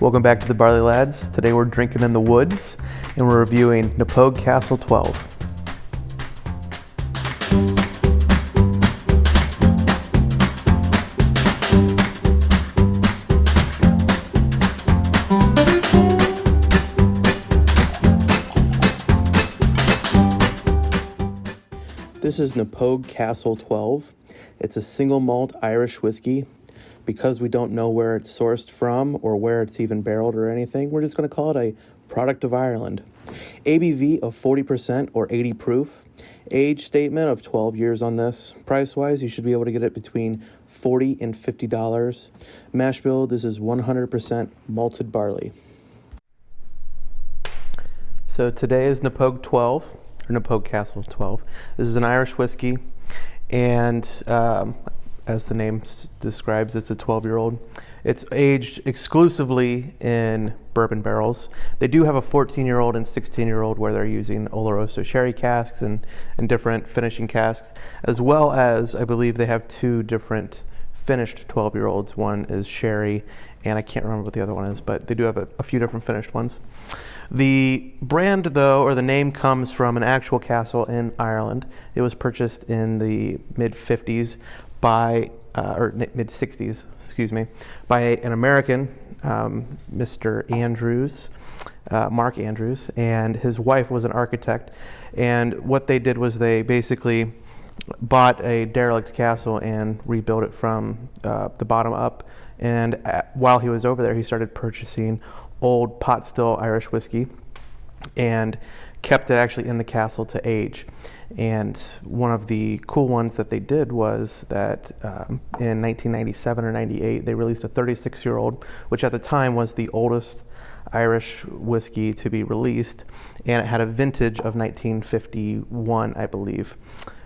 Welcome back to the Barley Lads. Today we're drinking in the woods and we're reviewing Knappogue Castle 12. This is Knappogue Castle 12. It's a single malt Irish whiskey. Because we don't know where it's sourced from or where it's even barreled or anything, we're just going to call it a product of Ireland. ABV of 40% or 80 proof. Age statement of 12 years on this. Price-wise, you should be able to get it between $40 and $50. Mash bill, this is 100% malted barley. So today is Knappogue 12, or Knappogue Castle 12. This is an Irish whiskey, and as the name describes, it's a 12-year-old. It's aged exclusively in bourbon barrels. They do have a 14-year-old and 16-year-old where they're using Oloroso sherry casks and different finishing casks, as well as I believe they have two different finished 12-year-olds. One is sherry, and I can't remember what the other one is, but they do have a few different finished ones. The brand, though, or the name, comes from an actual castle in Ireland. It was purchased in the mid-50s by, or mid-60s, excuse me, by an American, Mr. Andrews, Mark Andrews, and his wife was an architect. And what they did was they basically bought a derelict castle and rebuilt it from the bottom up. And while he was over there, he started purchasing old pot still Irish whiskey and kept it actually in the castle to age. And one of the cool ones that they did was that in 1997 or 98, they released a 36-year-old, which at the time was the oldest Irish whiskey to be released, and it had a vintage of 1951, I believe.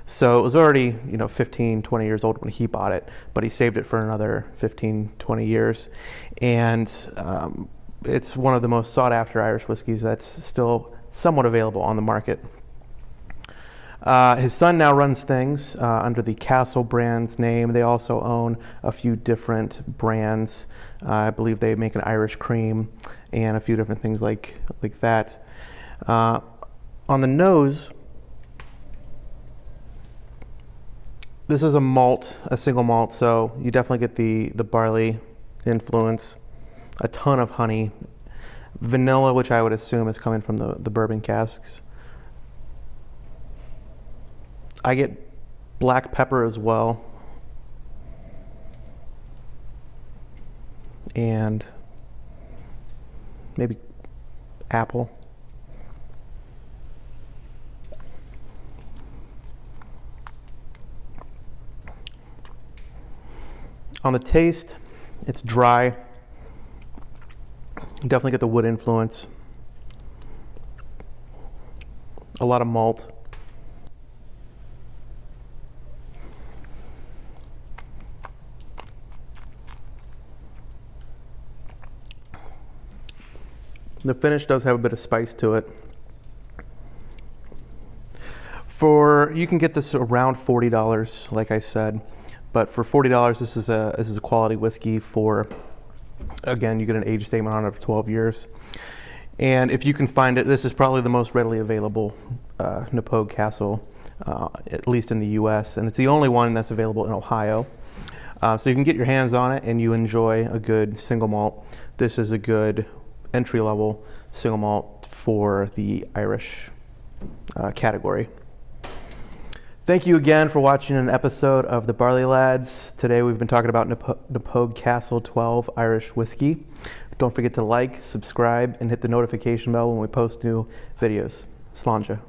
So it was already, 15, 20 years old when he bought it, but he saved it for another 15, 20 years. And it's one of the most sought-after Irish whiskeys that's still somewhat available on the market. His son now runs things under the Castle brand's name. They also own a few different brands. I believe they make an Irish cream and a few different things like that. On the nose, this is a single malt, so you definitely get the barley influence, a ton of honey, vanilla, which I would assume is coming from the bourbon casks. I get black pepper as well, and maybe apple. On the taste, it's dry. You definitely get the wood influence. A lot of malt. The finish does have a bit of spice to it. You can get this around $40, like I said, but for $40, this is a quality whiskey. For, again, you get an age statement on it of 12 years. And if you can find it, this is probably the most readily available Knappogue Castle, at least in the U.S., and it's the only one that's available in Ohio. So you can get your hands on it and you enjoy a good single malt. This is a good entry-level single malt for the Irish category. Thank you again for watching an episode of the Barley Lads. Today we've been talking about Knappogue Castle 12 Irish Whiskey. Don't forget to like, subscribe, and hit the notification bell when we post new videos. Slàinte.